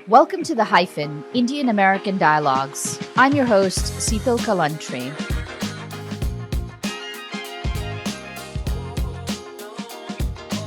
Welcome to the Hyphen, Indian-American Dialogues. I'm your host, Sital Kalantry.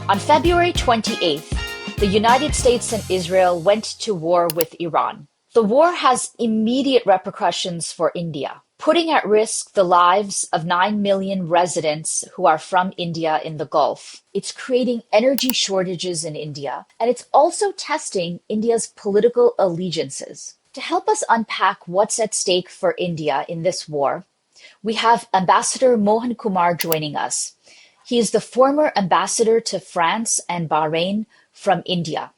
On February 28th, the United States and Israel went to war with Iran. The war has immediate repercussions for India, putting at risk the lives of 9 million residents who are from India in the Gulf. It's creating energy shortages in India, and it's also testing India's political allegiances. To help us unpack what's at stake for India in this war, we have Ambassador Mohan Kumar joining us. He is the former ambassador to France and Bahrain from India.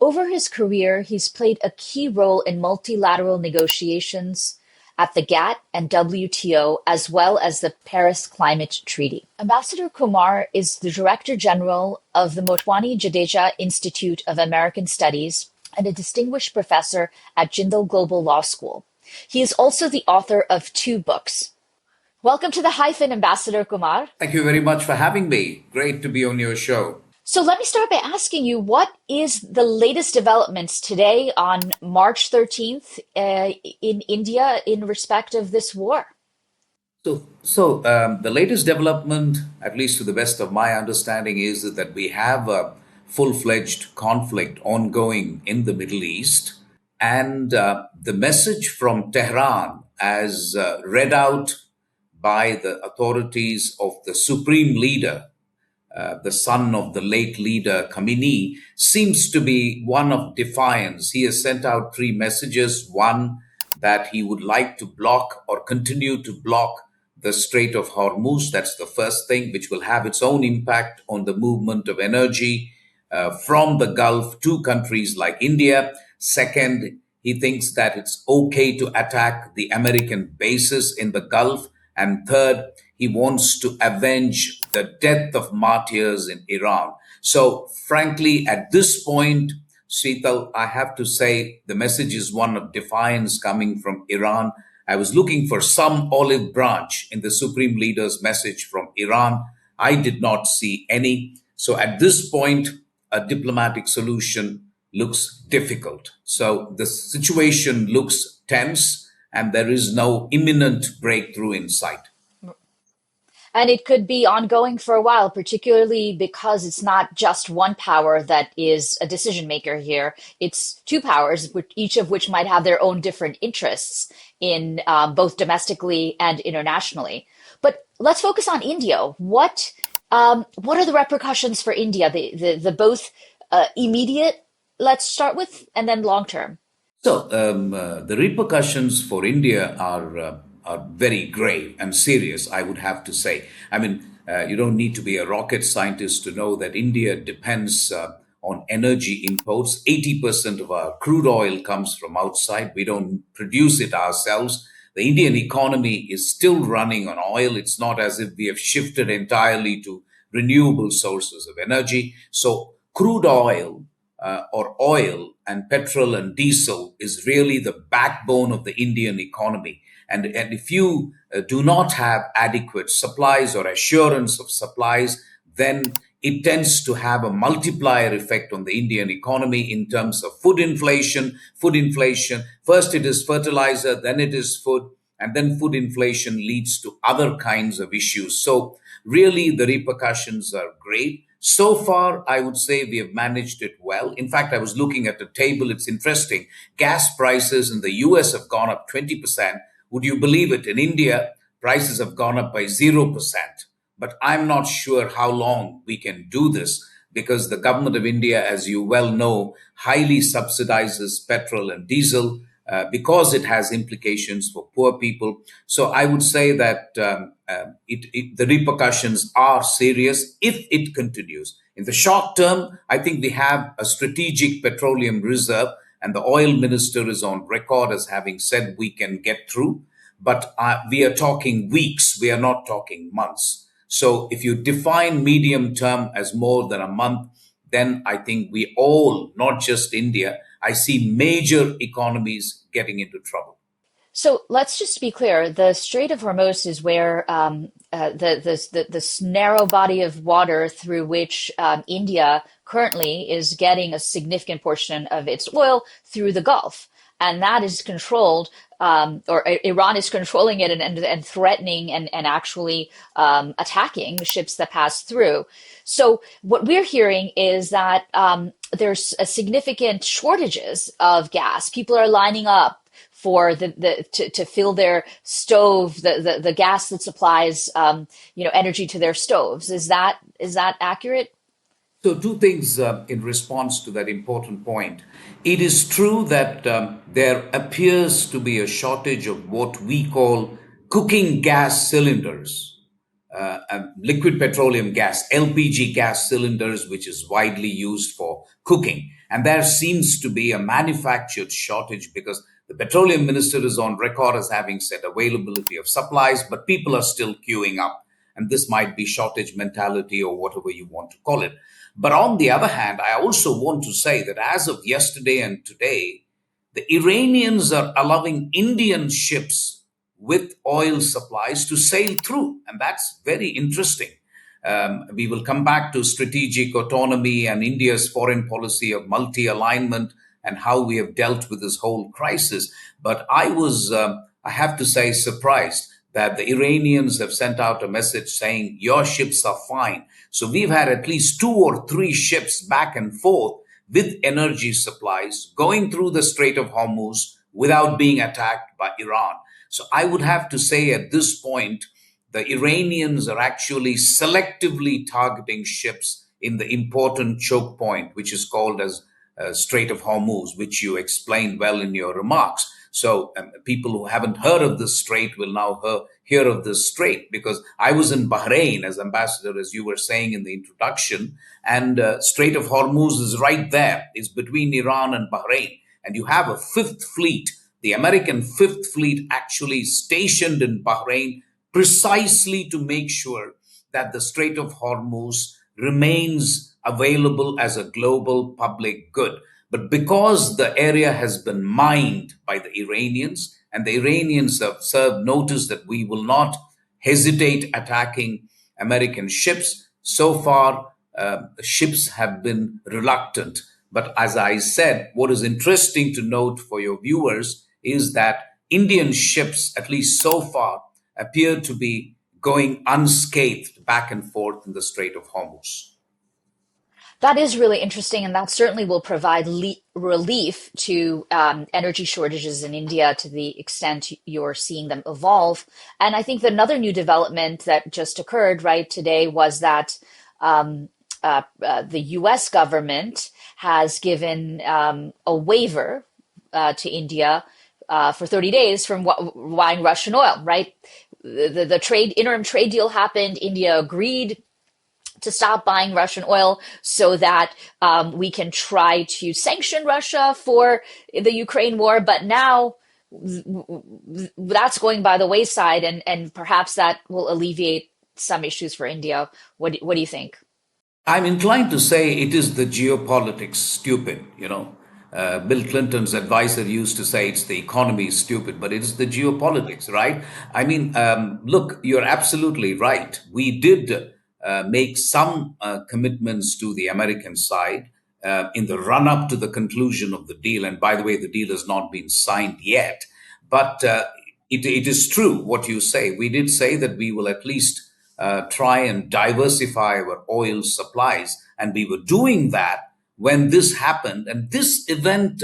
Over his career, he's played a key role in multilateral negotiations at the GATT and WTO, as well as the Paris Climate Treaty. Ambassador Kumar is the Director General of the Motwani Jadeja Institute of American Studies and a distinguished professor at Jindal Global Law School. He is also the author of 2 books. Welcome to the Hyphen, Ambassador Kumar. Thank you very much for having me. Great to be on your show. So let me start by asking you, what is the latest developments today on March 13th in India in respect of this war? The latest development, at least to the best of my understanding, is that we have a full-fledged conflict ongoing in the Middle East. And the message from Tehran, as read out by the authorities of the supreme leader, the son of the late leader Khamenei, seems to be one of defiance. He has sent out 3 messages. One, that he would like to block or continue to block the Strait of Hormuz. That's the first thing, which will have its own impact on the movement of energy from the Gulf to countries like India. Second, he thinks that it's okay to attack the American bases in the Gulf. And third, he wants to avenge the death of martyrs in Iran. So, frankly, at this point, Sital, I have to say the message is one of defiance coming from Iran. I was looking for some olive branch in the supreme leader's message from Iran. I did not see any. So, at this point, a diplomatic solution looks difficult. So, the situation looks tense, and there is no imminent breakthrough in sight. And it could be ongoing for a while, particularly because it's not just one power that is a decision maker here. It's 2 powers, each of which might have their own different interests in both domestically and internationally. But let's focus on India. What are the repercussions for India? The both immediate, let's start with, and then long term. So the repercussions for India are very grave and serious, I would have to say. I mean, you don't need to be a rocket scientist to know that India depends on energy imports. 80% of our crude oil comes from outside. We don't produce it ourselves. The Indian economy is still running on oil. It's not as if we have shifted entirely to renewable sources of energy. So crude oil or oil and petrol and diesel is really the backbone of the Indian economy. And if you do not have adequate supplies or assurance of supplies, then it tends to have a multiplier effect on the Indian economy in terms of food inflation. First it is fertilizer, then it is food, and then food inflation leads to other kinds of issues. So really the repercussions are great. So far, I would say we have managed it well. In fact, I was looking at the table. It's interesting. Gas prices in the US have gone up 20%. Would you believe it? In India, prices have gone up by 0%. But I'm not sure how long we can do this because the government of India, as you well know, highly subsidizes petrol and diesel because it has implications for poor people. So I would say that the repercussions are serious if it continues. In the short term, I think we have a strategic petroleum reserve, and the oil minister is on record as having said we can get through. But we are talking weeks. We are not talking months. So if you define medium term as more than a month, then I think we all, not just India, I see major economies getting into trouble. So let's just be clear. The Strait of Hormuz is where this narrow body of water through which India currently is getting a significant portion of its oil through the Gulf, and that is controlled, or Iran is controlling it and threatening and actually attacking the ships that pass through. So what we're hearing is that there's a significant shortages of gas. People are lining up for to fill their stove, the gas that supplies energy to their stoves. Is that accurate? So, two things in response to that important point. It is true that there appears to be a shortage of what we call cooking gas cylinders, liquid petroleum gas, LPG gas cylinders, which is widely used for cooking. And there seems to be a manufactured shortage because the petroleum minister is on record as having said availability of supplies, but people are still queuing up. And this might be shortage mentality or whatever you want to call it. But on the other hand, I also want to say that as of yesterday and today, the Iranians are allowing Indian ships with oil supplies to sail through. And that's very interesting. We will come back to strategic autonomy and India's foreign policy of multi alignment and how we have dealt with this whole crisis. But I have to say, surprised that the Iranians have sent out a message saying, your ships are fine. So we've had at least two or three ships back and forth with energy supplies going through the Strait of Hormuz without being attacked by Iran. So I would have to say at this point, the Iranians are actually selectively targeting ships in the important choke point, which is called as Strait of Hormuz, which you explained well in your remarks. So people who haven't heard of this strait will now hear of this strait, because I was in Bahrain as ambassador, as you were saying in the introduction, and Strait of Hormuz is right there. It's between Iran and Bahrain. And you have a fifth fleet, the American fifth fleet actually stationed in Bahrain precisely to make sure that the Strait of Hormuz remains available as a global public good. But because the area has been mined by the Iranians, and the Iranians have served notice that we will not hesitate attacking American ships, so far ships have been reluctant. But as I said, what is interesting to note for your viewers is that Indian ships, at least so far, appear to be going unscathed back and forth in the Strait of Hormuz. That is really interesting, and that certainly will provide relief to energy shortages in India to the extent you're seeing them evolve. And I think that another new development that just occurred right today was that the U.S. government has given a waiver to India for 30 days from buying Russian oil, right? The interim trade deal happened. India agreed to stop buying Russian oil so that we can try to sanction Russia for the Ukraine war. But now that's going by the wayside, and perhaps that will alleviate some issues for India. What do you think? I'm inclined to say it is the geopolitics stupid. Bill Clinton's advisor used to say it's the economy is stupid, but it is the geopolitics, right? I mean, look, you're absolutely right. We did make some commitments to the American side in the run up to the conclusion of the deal. And by the way, the deal has not been signed yet. But it is true what you say. We did say that we will at least try and diversify our oil supplies. And we were doing that when this happened. And this event,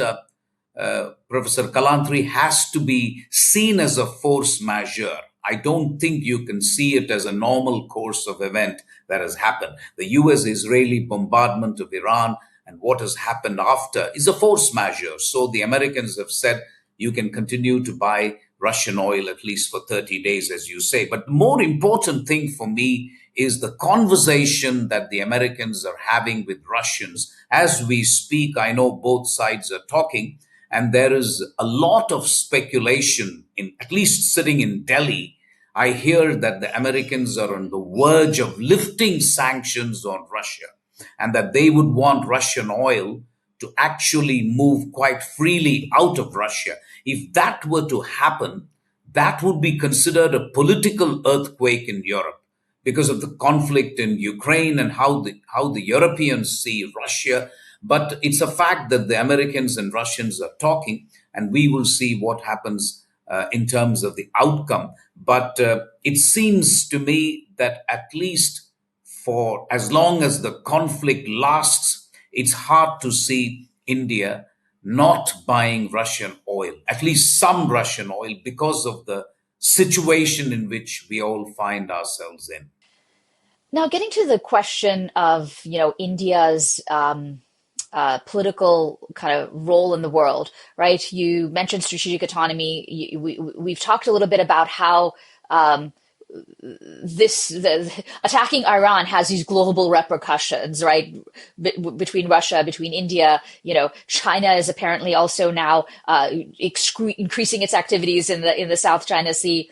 Professor Kalantry, has to be seen as a force majeure. I don't think you can see it as a normal course of event that has happened. The US-Israeli bombardment of Iran and what has happened after is a force majeure. So the Americans have said you can continue to buy Russian oil at least for 30 days, as you say. But the more important thing for me is the conversation that the Americans are having with Russians. As we speak, I know both sides are talking, and there is a lot of speculation, in at least sitting in Delhi. I hear that the Americans are on the verge of lifting sanctions on Russia, and that they would want Russian oil to actually move quite freely out of Russia. If that were to happen, that would be considered a political earthquake in Europe because of the conflict in Ukraine and how the Europeans see Russia. But it's a fact that the Americans and Russians are talking, and we will see what happens in terms of the outcome. But it seems to me that at least for as long as the conflict lasts, it's hard to see India not buying Russian oil, at least some Russian oil, because of the situation in which we all find ourselves in. Now, getting to the question of, India's political kind of role in the world, right? You mentioned strategic autonomy. We've talked a little bit about how um, attacking Iran has these global repercussions, right? Between Russia, between India, China is apparently also now increasing its activities in the South China Sea.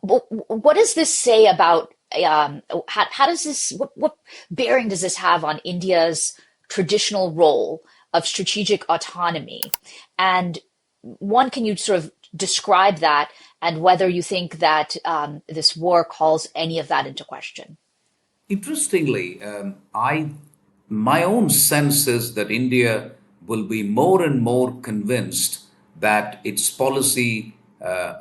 What does this say about how does this what bearing does this have on India's traditional role of strategic autonomy? And one, can you sort of describe that and whether you think that this war calls any of that into question? Interestingly, I my own sense is that India will be more and more convinced that its policy,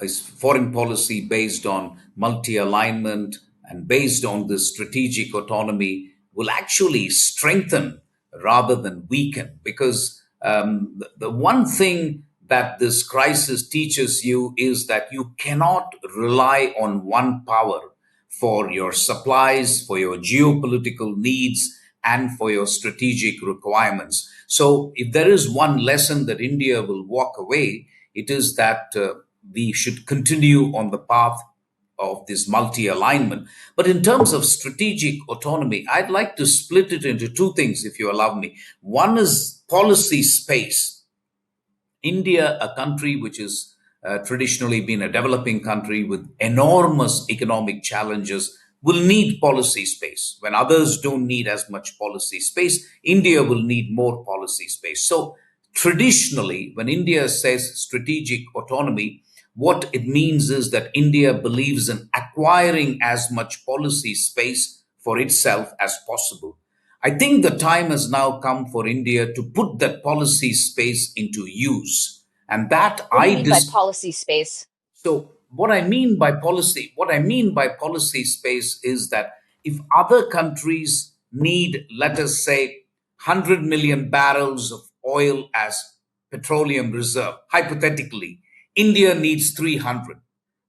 its foreign policy based on multi-alignment and based on the strategic autonomy, will actually strengthen rather than weaken. Because the one thing that this crisis teaches you is that you cannot rely on one power for your supplies, for your geopolitical needs, and for your strategic requirements. So, if there is one lesson that India will walk away, it is that we should continue on the path of this multi alignment. But in terms of strategic autonomy, I'd like to split it into two things, if you allow me. One is policy space. India, a country which has traditionally been a developing country with enormous economic challenges, will need policy space. When others don't need as much policy space, India will need more policy space. So, traditionally, when India says strategic autonomy, what it means is that India believes in acquiring as much policy space for itself as possible. I think the time has now come for India to put that policy space into use. And that What do you I mean by dis- policy space? so what I mean by policy space is that if other countries need, let us say, 100 million barrels of oil as petroleum reserve, hypothetically, India needs 300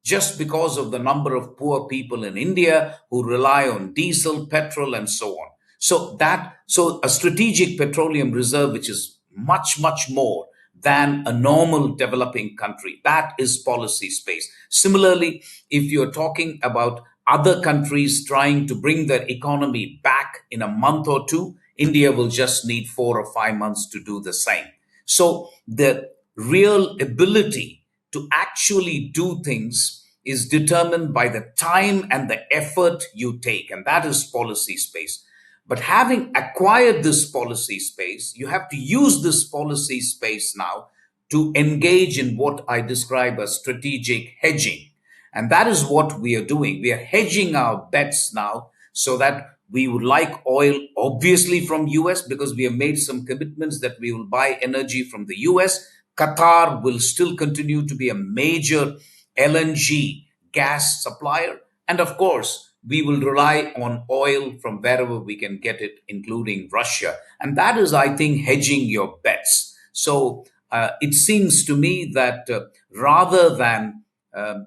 just because of the number of poor people in India who rely on diesel, petrol, and so on. So a strategic petroleum reserve, which is much, much more than a normal developing country, that is policy space. Similarly, if you're talking about other countries trying to bring their economy back in a month or two, India will just need 4 or 5 months to do the same. So the real ability to actually do things is determined by the time and the effort you take, and that is policy space. But having acquired this policy space, you have to use this policy space now to engage in what I describe as strategic hedging. And that is what we are doing. We are hedging our bets now so that we would like oil, obviously, from US, because we have made some commitments that we will buy energy from the US. Qatar will still continue to be a major LNG gas supplier. And of course, we will rely on oil from wherever we can get it, including Russia. And that is, I think, hedging your bets. So it seems to me that rather than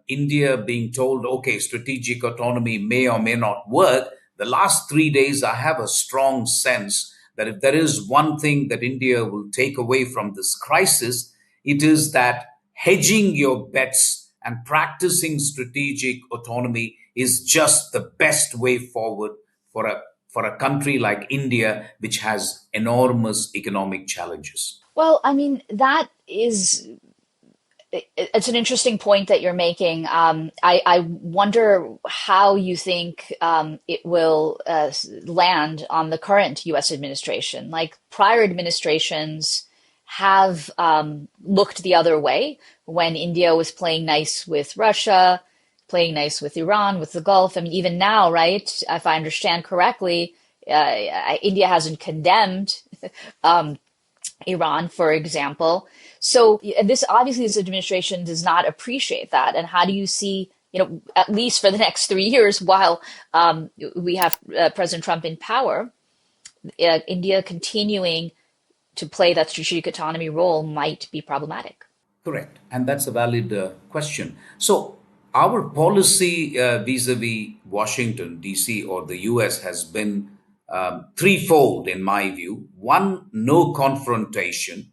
India being told, okay, strategic autonomy may or may not work, the last 3 days, I have a strong sense that if there is one thing that India will take away from this crisis, it is that hedging your bets and practicing strategic autonomy is just the best way forward for a country like India, which has enormous economic challenges. Well, I mean, that is It's an interesting point that you're making. I wonder how you think it will land on the current US administration. Like prior administrations have looked the other way when India was playing nice with Russia, playing nice with Iran, with the Gulf. I mean, even now, right? If I understand correctly, India hasn't condemned Iran, for example. So this obviously this administration does not appreciate that. And how do you see, at least for the next 3 years, while we have President Trump in power, India continuing to play that strategic autonomy role might be problematic. Correct. And that's a valid question. So, our policy vis-a-vis Washington, D.C., or the U.S. has been threefold, in my view. One, no confrontation.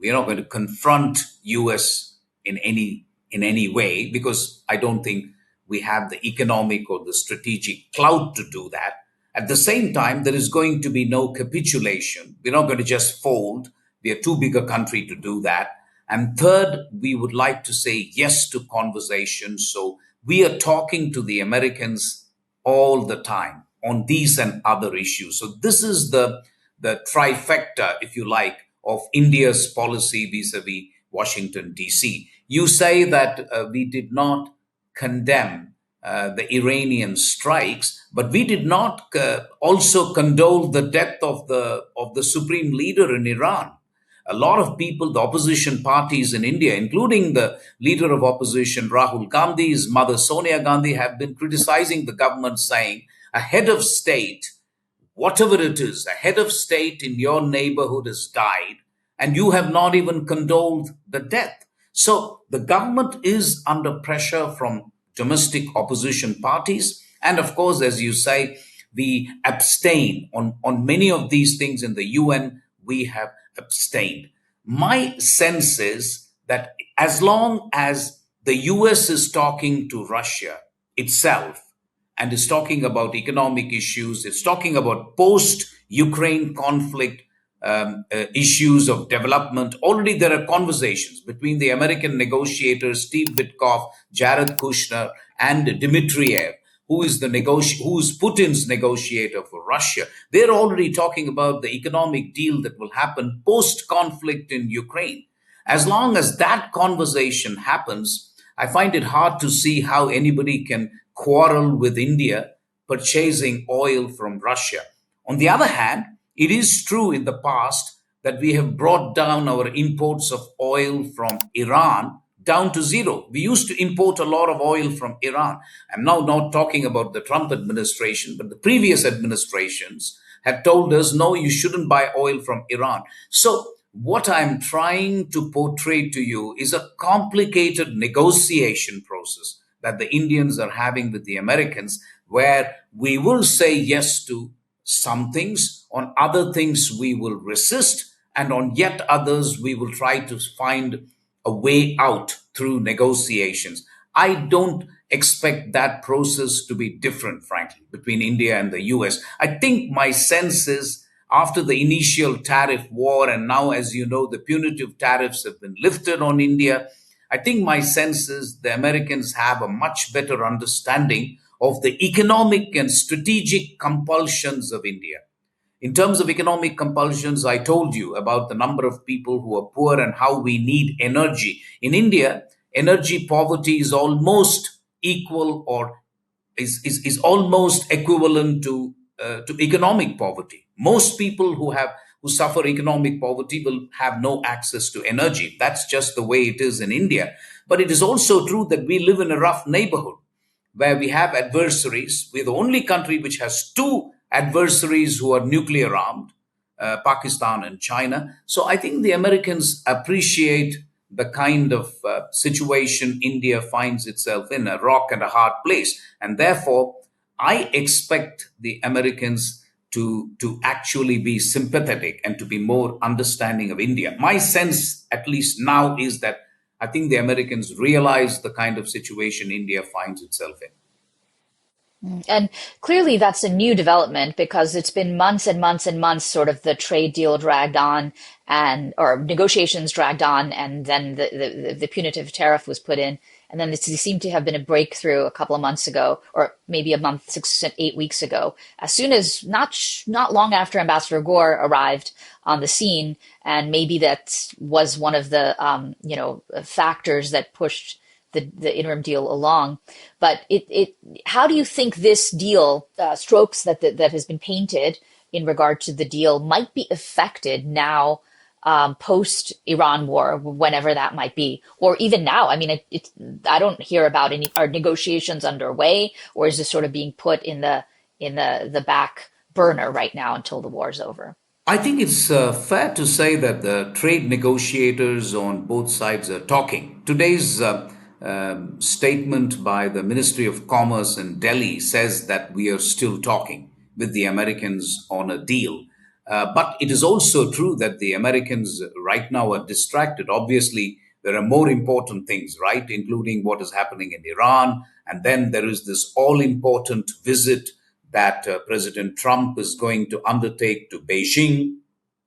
We're not going to confront US in any way, because I don't think we have the economic or the strategic clout to do that. At the same time, there is going to be no capitulation. We're not going to just fold. We are too big a country to do that. And third, we would like to say yes to conversation. So we are talking to the Americans all the time on these and other issues. So this is the trifecta, if you like, of India's policy vis-a-vis Washington, D.C. You say that we did not condemn the Iranian strikes, but we did not also condole the death of the supreme leader in Iran. A lot of people, the opposition parties in India, including the leader of opposition, Rahul Gandhi, his mother, Sonia Gandhi, have been criticizing the government, saying a head of state, whatever it is, a head of state in your neighborhood has died, and you have not even condoled the death. So the government is under pressure from domestic opposition parties. And of course, as you say, we abstain on many of these things in the UN. We have abstained. My sense is that as long as the US is talking to Russia itself and is talking about economic issues, it's talking about post Ukraine conflict issues of development. Already there are conversations between the American negotiators, Steve Witkoff, Jared Kushner, and Dmitriev, who is Putin's negotiator for Russia. They're already talking about the economic deal that will happen post conflict in Ukraine. As long as that conversation happens, I find it hard to see how anybody can quarrel with India purchasing oil from Russia. On the other hand, it is true in the past that we have brought down our imports of oil from Iran down to zero. We used to import a lot of oil from Iran. I'm now not talking about the Trump administration, but the previous administrations had told us, no, you shouldn't buy oil from Iran. So what I'm trying to portray to you is a complicated negotiation process that the Indians are having with the Americans, where we will say yes to some things, on other things we will resist, and on yet others we will try to find a way out through negotiations. I don't expect that process to be different, frankly, between India and the US. I think my sense is after the initial tariff war, and now, as you know, the punitive tariffs have been lifted on India, I think my sense is the Americans have a much better understanding of the economic and strategic compulsions of India. In terms of economic compulsions, I told you about the number of people who are poor and how we need energy. In India, energy poverty is almost equal, or is almost equivalent to economic poverty. Most people who suffer economic poverty will have no access to energy. That's just the way it is in India. But it is also true that we live in a rough neighborhood where we have adversaries. We're the only country which has two adversaries who are nuclear armed, Pakistan and China. So I think the Americans appreciate the kind of situation India finds itself in, a rock and a hard place. And therefore, I expect the Americans to actually be sympathetic and to be more understanding of India. My sense, at least now, is that I think the Americans realize the kind of situation India finds itself in. And clearly, that's a new development because it's been months and months and months, sort of the trade deal dragged on and or negotiations dragged on, and then the punitive tariff was put in. And then there seemed to have been a breakthrough a couple of months ago, or maybe a month, 6 8 weeks ago. As soon as not long after Ambassador Gore arrived on the scene, and maybe that was one of the factors that pushed the interim deal along. But how do you think this deal, strokes that has been painted in regard to the deal, might be affected now, post Iran war, whenever that might be, or even now? I mean, I don't hear about any. Are negotiations underway, or is this sort of being put in the back burner right now until the war's over? I think it's fair to say that the trade negotiators on both sides are talking. Today's statement by the Ministry of Commerce in Delhi says that we are still talking with the Americans on a deal. But it is also true that the Americans right now are distracted. Obviously, there are more important things, right? Including what is happening in Iran. And then there is this all important visit that President Trump is going to undertake to Beijing.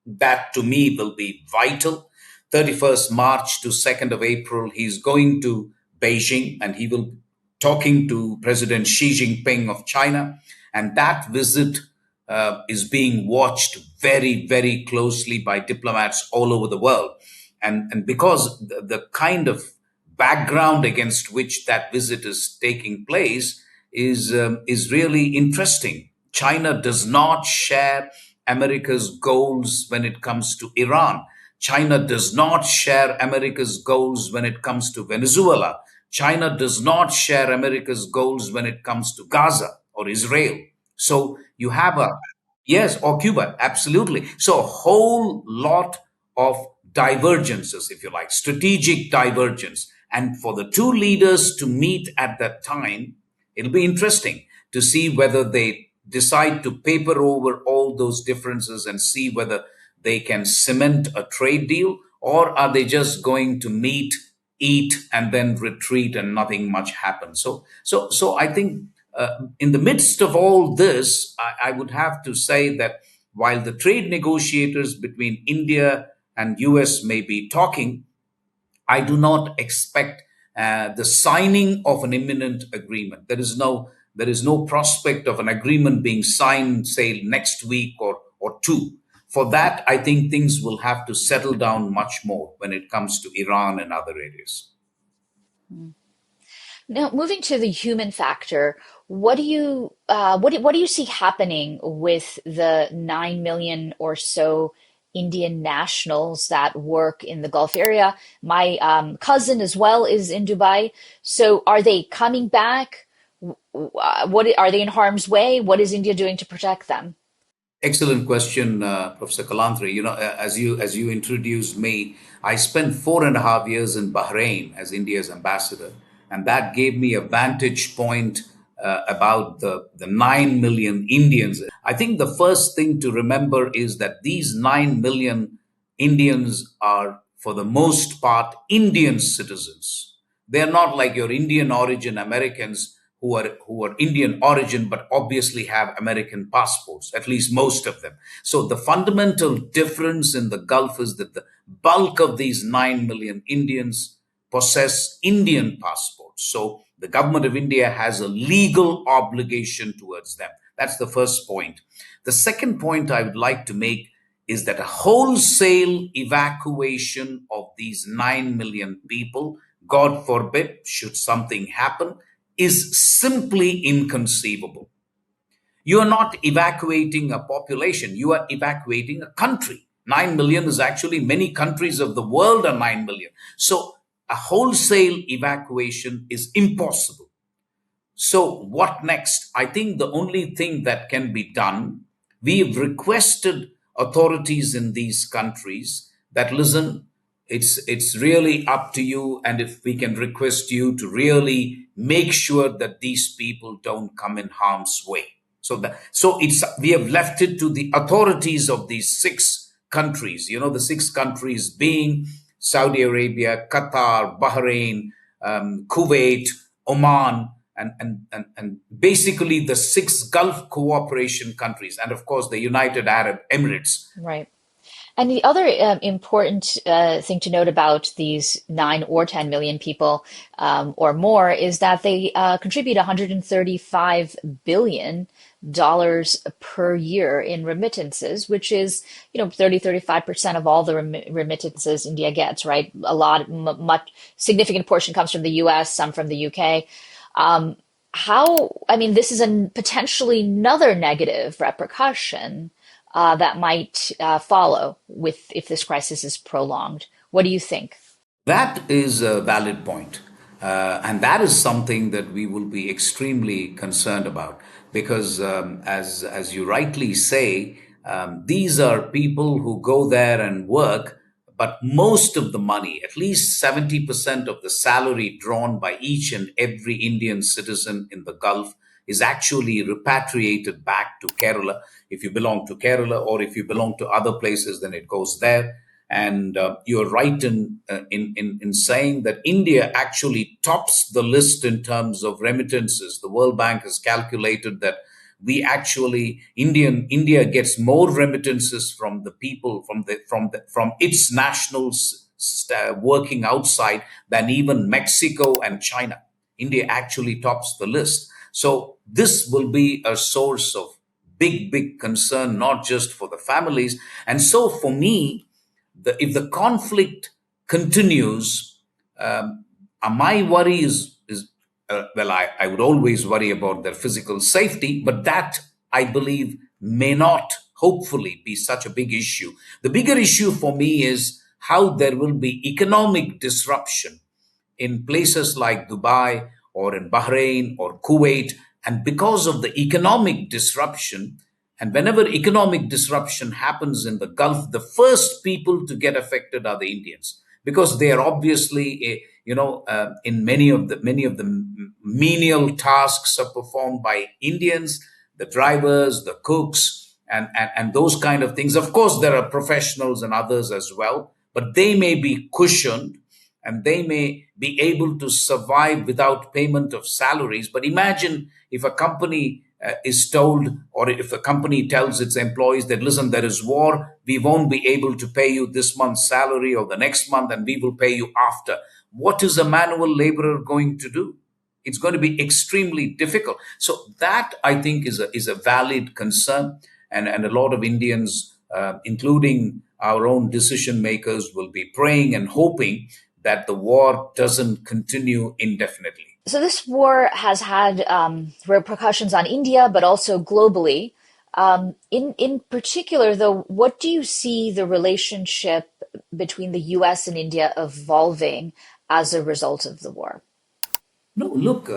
That to me will be vital. 31st March to 2nd of April, he's going to Beijing and he will talking to President Xi Jinping of China. And that visit is being watched very, very closely by diplomats all over the world. And because the kind of background against which that visit is taking place is really interesting. China does not share America's goals when it comes to Iran. China does not share America's goals when it comes to Venezuela. China does not share America's goals when it comes to Gaza or Israel. So you have a, yes, or Cuba, absolutely. So a whole lot of divergences, if you like, strategic divergence. And for the two leaders to meet at that time, it'll be interesting to see whether they decide to paper over all those differences and see whether they can cement a trade deal, or are they just going to meet, eat, and then retreat and nothing much happens. So I think in the midst of all this, I would have to say that while the trade negotiators between India and US may be talking, I do not expect the signing of an imminent agreement. There is no prospect of an agreement being signed, say, next week or two. For that, I think things will have to settle down much more when it comes to Iran and other areas. Now, moving to the human factor, what do you see happening with the 9 million or so Indian nationals that work in the Gulf area? My cousin as well is in Dubai. So, are they coming back? What are they in harm's way? What is India doing to protect them? Excellent question, Professor Kalantri. As you introduced me, I spent 4.5 years in Bahrain as India's ambassador, and that gave me a vantage point about the 9 million Indians. I think the first thing to remember is that these 9 million Indians are, for the most part, Indian citizens. They're not like your Indian origin Americans who are Indian origin but obviously have American passports, at least most of them. So the fundamental difference in the Gulf is that the bulk of these 9 million Indians possess Indian passports. So the government of India has a legal obligation towards them. That's the first point. The second point I would like to make is that a wholesale evacuation of these 9 million people, God forbid, should something happen, is simply inconceivable. You are not evacuating a population, you are evacuating a country. 9 million is actually many countries of the world are 9 million. So a wholesale evacuation is impossible. So, what next? I think the only thing that can be done, we have requested authorities in these countries that listen, it's really up to you, and if we can request you to really make sure that these people don't come in harm's way. So we have left it to the authorities of these six countries. The six countries being Saudi Arabia, Qatar, Bahrain, Kuwait, Oman, and basically the six Gulf cooperation countries, and of course the United Arab Emirates. Right. And the other important thing to note about these 9 or 10 million people or more is that they contribute $135 billion per year in remittances, which is, 30-35% of all the remittances India gets, right? A lot, much significant portion comes from the US, some from the UK. I mean, this is a potentially another negative repercussion that might follow with if this crisis is prolonged. What do you think? That is a valid point. And that is something that we will be extremely concerned about because, as you rightly say, these are people who go there and work, but most of the money, at least 70% of the salary drawn by each and every Indian citizen in the Gulf, is actually repatriated back to Kerala. If you belong to Kerala or if you belong to other places, then it goes there. And you're right in saying that India actually tops the list in terms of remittances. The World Bank has calculated that we actually India gets more remittances from the people from its nationals working outside than even Mexico and China. India actually tops the list. So this will be a source of big concern, not just for the families. And so for me, if the conflict continues, my worry is well, I would always worry about their physical safety, but that I believe may not, hopefully, be such a big issue. The bigger issue for me is how there will be economic disruption in places like Dubai or in Bahrain or Kuwait. And because of the economic disruption, and whenever economic disruption happens in the Gulf, the first people to get affected are the Indians because they are obviously, in many of the menial tasks are performed by Indians, the drivers, the cooks, and those kind of things. Of course, there are professionals and others as well, but they may be cushioned and they may be able to survive without payment of salaries. But imagine if a company is told, or if a company tells its employees that, listen, there is war, we won't be able to pay you this month's salary or the next month, and we will pay you after. What is a manual laborer going to do? It's going to be extremely difficult. So that, I think, is a valid concern. And a lot of Indians, including our own decision makers, will be praying and hoping that the war doesn't continue indefinitely. So this war has had repercussions on India, but also globally. In particular, though, what do you see the relationship between the U.S. and India evolving as a result of the war? No, look,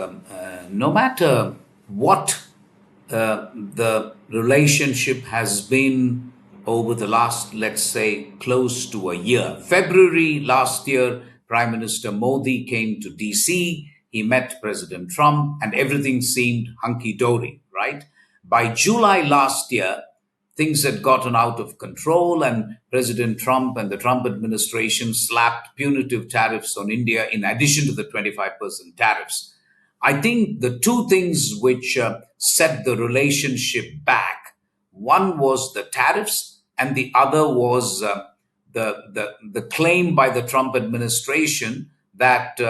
no matter what the relationship has been over the last, let's say, close to a year. February last year, Prime Minister Modi came to DC. He met President Trump, and everything seemed hunky dory, right? By July last year, things had gotten out of control, and President Trump and the Trump administration slapped punitive tariffs on India in addition to the 25% tariffs. I think the two things which set the relationship back, one was the tariffs, and the other was the claim by the Trump administration that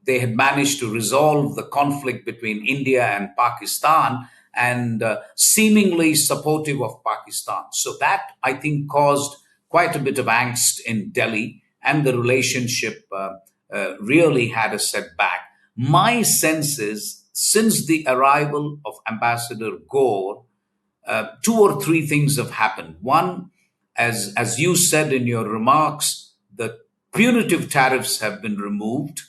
they had managed to resolve the conflict between India and Pakistan and seemingly supportive of Pakistan. So that, I think, caused quite a bit of angst in Delhi, and the relationship really had a setback. My sense is, since the arrival of Ambassador Gore, two or three things have happened. One, as you said in your remarks, the punitive tariffs have been removed,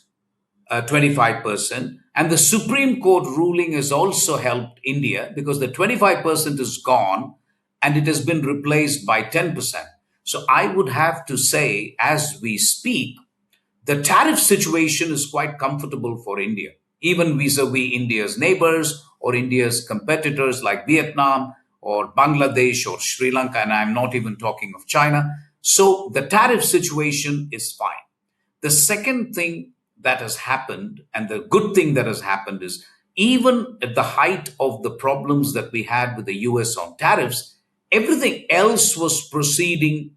25%. And the Supreme Court ruling has also helped India because the 25% is gone and it has been replaced by 10%. So I would have to say, as we speak, the tariff situation is quite comfortable for India, even vis-a-vis India's neighbors or India's competitors like Vietnam or Bangladesh or Sri Lanka, and I'm not even talking of China. So the tariff situation is fine. The second thing that has happened, and the good thing that has happened is even at the height of the problems that we had with the US on tariffs, everything else was proceeding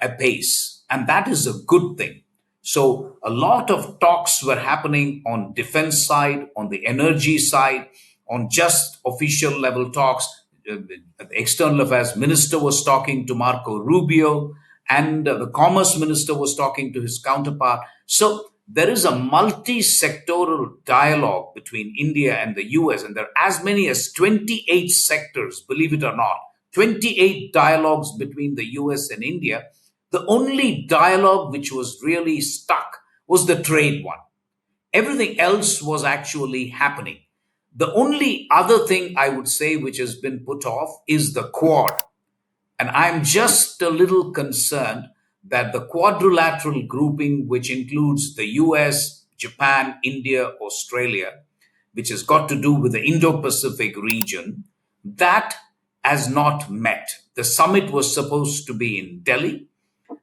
apace. And that is a good thing. So a lot of talks were happening on defense side, on the energy side, on just official level talks. The external affairs minister was talking to Marco Rubio, and the commerce minister was talking to his counterpart. So there is a multi-sectoral dialogue between India and the US, and there are as many as 28 sectors, believe it or not, 28 dialogues between the US and India. The only dialogue which was really stuck was the trade one. Everything else was actually happening. The only other thing I would say which has been put off is the Quad. And I'm just a little concerned that the quadrilateral grouping, which includes the US, Japan, India, Australia, which has got to do with the Indo Pacific region, that has not met. The summit was supposed to be in Delhi,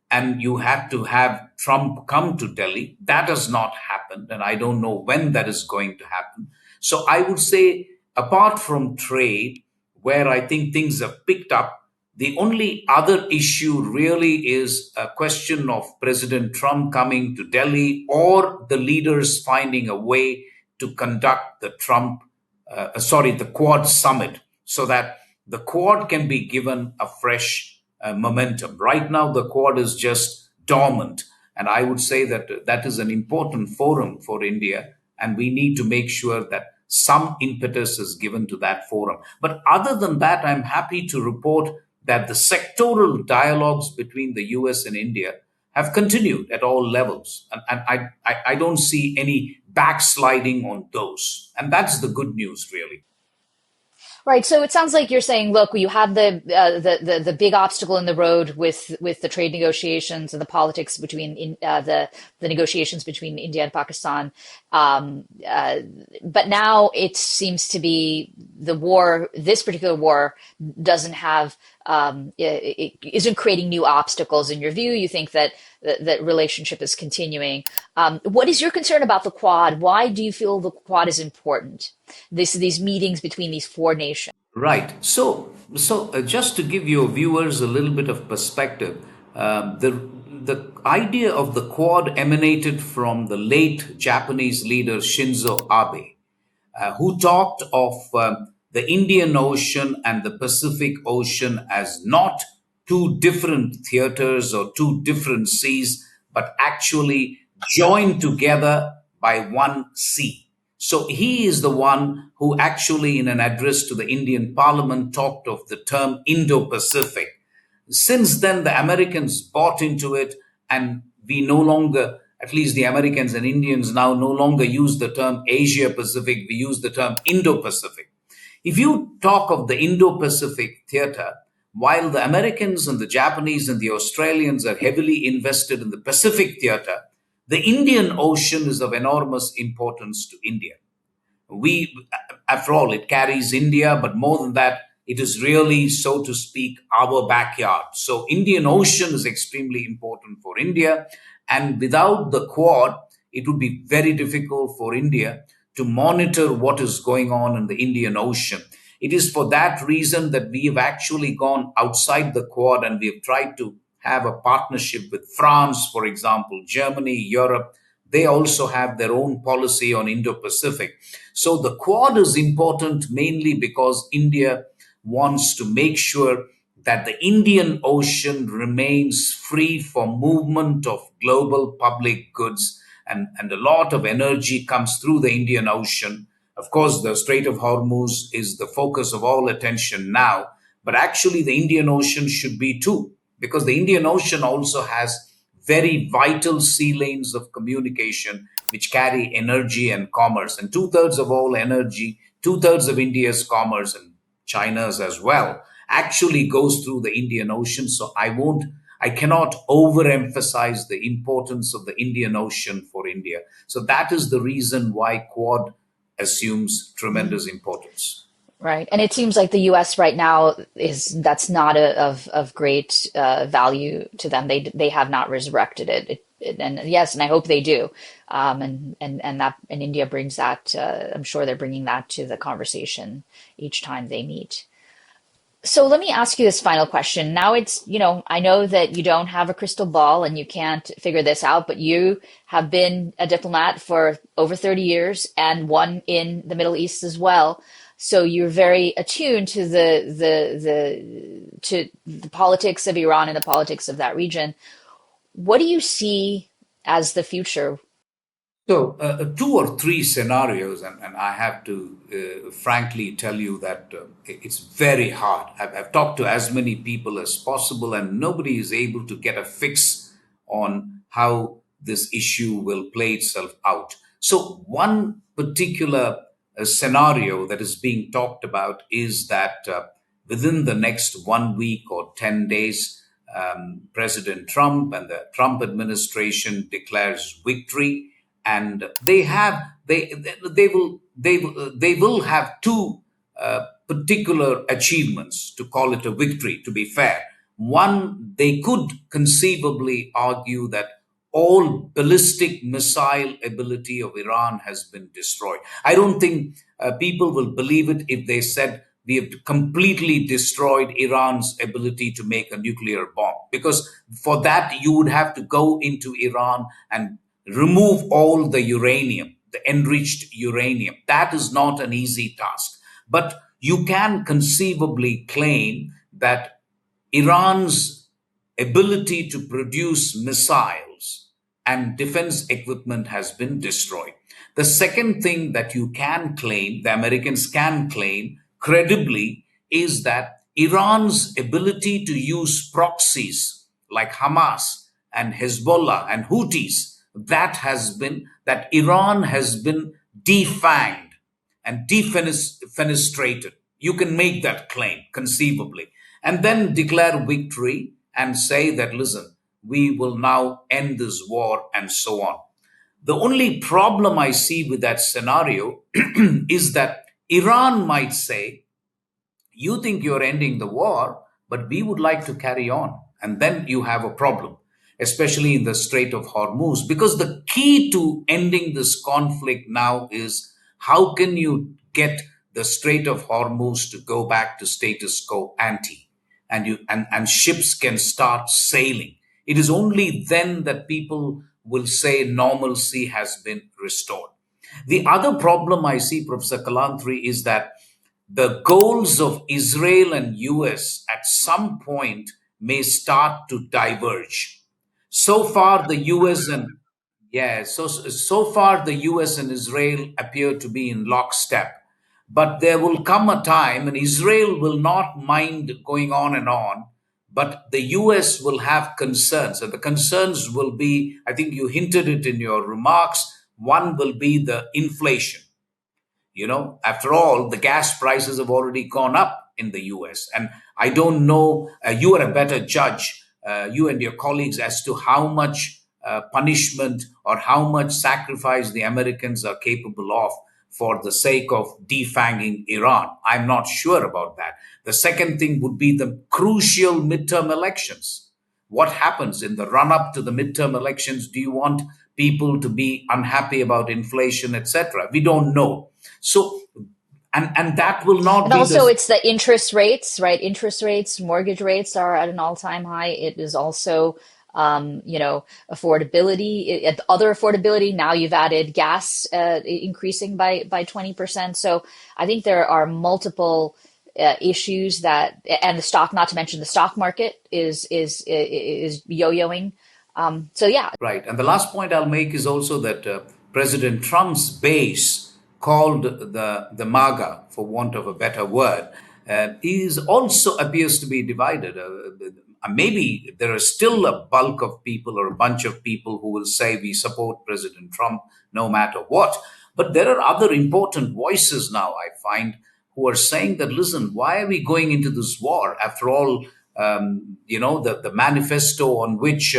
and you had to have Trump come to Delhi. That has not happened, and I don't know when that is going to happen. So I would say, apart from trade, where I think things have picked up, the only other issue really is a question of President Trump coming to Delhi or the leaders finding a way to conduct the Quad summit so that the Quad can be given a fresh momentum. Right now, the Quad is just dormant. And I would say that that is an important forum for India. And we need to make sure that some impetus is given to that forum. But other than that, I'm happy to report that the sectoral dialogues between the US and India have continued at all levels. And I don't see any backsliding on those. And that's the good news, really. Right. So it sounds like you're saying, look, you have the big obstacle in the road with the trade negotiations and the politics between the negotiations between India and Pakistan. But now it seems to be the war. This particular war doesn't have it isn't creating new obstacles in your view. You think that that relationship is continuing. What is your concern about the Quad? Why do you feel the Quad is important? These meetings between these four nations. Right. So just to give your viewers a little bit of perspective, the idea of the Quad emanated from the late Japanese leader Shinzo Abe, who talked of the Indian Ocean and the Pacific Ocean as not two different theaters or two different seas, but actually joined together by one sea. So he is the one who actually, in an address to the Indian Parliament, talked of the term Indo Pacific. Since then, the Americans bought into it, and we no longer, at least the Americans and Indians now no longer use the term Asia Pacific, we use the term Indo Pacific. If you talk of the Indo Pacific theater, while the Americans and the Japanese and the Australians are heavily invested in the Pacific theater, the Indian Ocean is of enormous importance to India. We, after all, it carries India, but more than that, it is really, so to speak, our backyard. So Indian Ocean is extremely important for India. And without the Quad, it would be very difficult for India to monitor what is going on in the Indian Ocean. It is for that reason that we have actually gone outside the Quad and we have tried to have a partnership with France, for example, Germany, Europe. They also have their own policy on Indo-Pacific. So the Quad is important mainly because India wants to make sure that the Indian Ocean remains free for movement of global public goods, and a lot of energy comes through the Indian Ocean. Of course, the Strait of Hormuz is the focus of all attention now, but actually the Indian Ocean should be too, because the Indian Ocean also has very vital sea lanes of communication which carry energy and commerce. And two-thirds of all energy, two-thirds of India's commerce and China's as well, actually goes through the Indian Ocean. So I cannot overemphasize the importance of the Indian Ocean for India. So that is the reason why Quad assumes tremendous importance. Right. And it seems like the US right now that's not of great value to them. They have not resurrected it. And yes, and I hope they do. And India brings that. I'm sure they're bringing that to the conversation each time they meet. So let me ask you this final question. Now I know that you don't have a crystal ball and you can't figure this out, but you have been a diplomat for over 30 years and one in the Middle East as well. So you're very attuned to the politics of Iran and the politics of that region. What do you see as the future? So, two or three scenarios, and I have to frankly tell you that it's very hard. I've talked to as many people as possible, and nobody is able to get a fix on how this issue will play itself out. So, one particular scenario that is being talked about is that within the next 1 week or 10 days, President Trump and the Trump administration declares victory, and they will have two particular achievements to call it a victory. To be fair, one, they could conceivably argue that all ballistic missile ability of Iran has been destroyed. I don't think people will believe it if they said we have completely destroyed Iran's ability to make a nuclear bomb, because for that you would have to go into Iran and remove all the uranium, the enriched uranium. That is not an easy task. But you can conceivably claim that Iran's ability to produce missiles and defense equipment has been destroyed. The second thing that you can claim, the Americans can claim credibly, is that Iran's ability to use proxies like Hamas and Hezbollah and Houthis, that Iran has been defanged and defenestrated. You can make that claim conceivably, and then declare victory and say that, listen, we will now end this war, and so on. The only problem I see with that scenario is that Iran might say, you think you're ending the war, but we would like to carry on. And then you have a problem, especially in the Strait of Hormuz, because the key to ending this conflict now is how can you get the Strait of Hormuz to go back to status quo ante, and ships can start sailing. It is only then that people will say normalcy has been restored. The other problem I see, Professor Kalantri, is that the goals of Israel and US at some point may start to diverge. So far, the US and yeah, so far the US and Israel appear to be in lockstep. But there will come a time, and Israel will not mind going on and on, but the US will have concerns. And the concerns will be, I think you hinted it in your remarks, one will be the inflation. After all, the gas prices have already gone up in the US. And I don't know, you are a better judge, you and your colleagues, as to how much punishment or how much sacrifice the Americans are capable of for the sake of defanging Iran. I'm not sure about that. The second thing would be the crucial midterm elections. What happens in the run up to the midterm elections? Do you want people to be unhappy about inflation, etc.? We don't know. So, and that will not And be also, the it's the interest rates, right? Interest rates, mortgage rates are at an all-time high. It is also, affordability, other affordability. Now you've added gas increasing by 20%. So I think there are multiple issues and the stock, not to mention the stock market is yo-yoing. So yeah. right. And the last point I'll make is also that President Trump's base, called the MAGA, for want of a better word, is also appears to be divided. Maybe there is still a bulk of people or a bunch of people who will say we support President Trump no matter what. But there are other important voices now, I find, who are saying that, listen, why are we going into this war? After all, the manifesto on which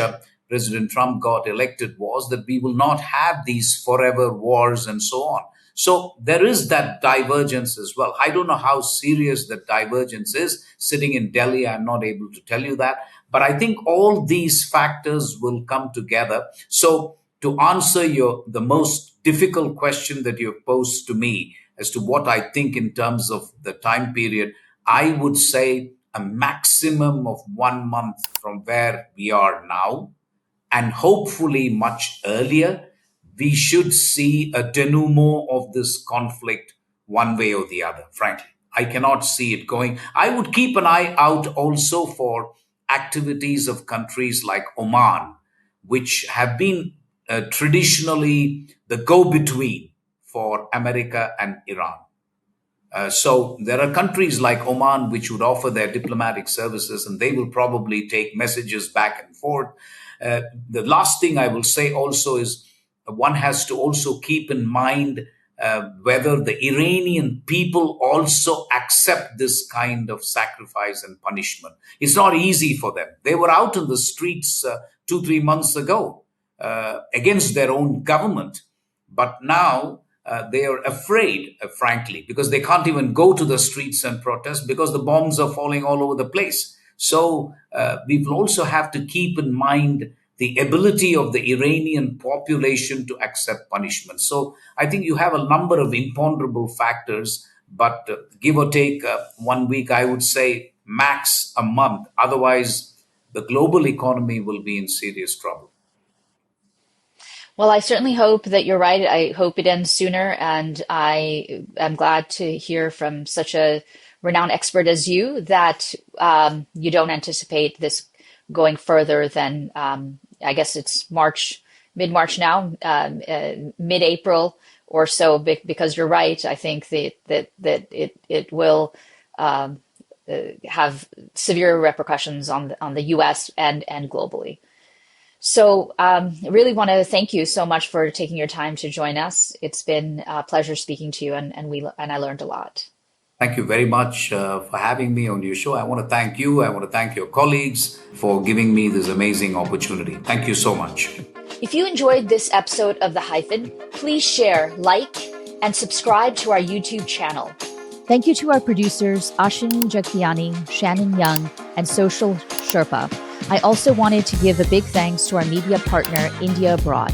President Trump got elected was that we will not have these forever wars and so on. So there is that divergence as well. I don't know how serious that divergence is. Sitting in Delhi, I'm not able to tell you that. But I think all these factors will come together. So to answer the most difficult question that you've posed to me as to what I think in terms of the time period, I would say a maximum of 1 month from where we are now, and hopefully much earlier, we should see a denouement of this conflict one way or the other, frankly. I cannot see it going. I would keep an eye out also for activities of countries like Oman, which have been traditionally the go between for America and Iran. So there are countries like Oman which would offer their diplomatic services, and they will probably take messages back and forth. The last thing I will say also is one has to also keep in mind whether the Iranian people also accept this kind of sacrifice and punishment. It's not easy for them. They were out in the streets 2, 3 months ago against their own government, but now they are afraid, frankly, because they can't even go to the streets and protest because the bombs are falling all over the place. So we will also have to keep in mind the ability of the Iranian population to accept punishment. So I think you have a number of imponderable factors, but give or take 1 week, I would say max a month. Otherwise, the global economy will be in serious trouble. Well, I certainly hope that you're right. I hope it ends sooner, and I am glad to hear from such a renowned expert as you that you don't anticipate this going further than I guess it's March, mid-March now, mid-April or so. Because you're right, I think that it will have severe repercussions on the U.S. and globally. So I really want to thank you so much for taking your time to join us. It's been a pleasure speaking to you, and I learned a lot. Thank you very much for having me on your show. I want to thank you. I want to thank your colleagues for giving me this amazing opportunity. Thank you so much. If you enjoyed this episode of The Hyphen, please share, like, and subscribe to our YouTube channel. Thank you to our producers, Ashini, Jagtiani, Shannon Young, and Social Sherpa. I also wanted to give a big thanks to our media partner, India Abroad.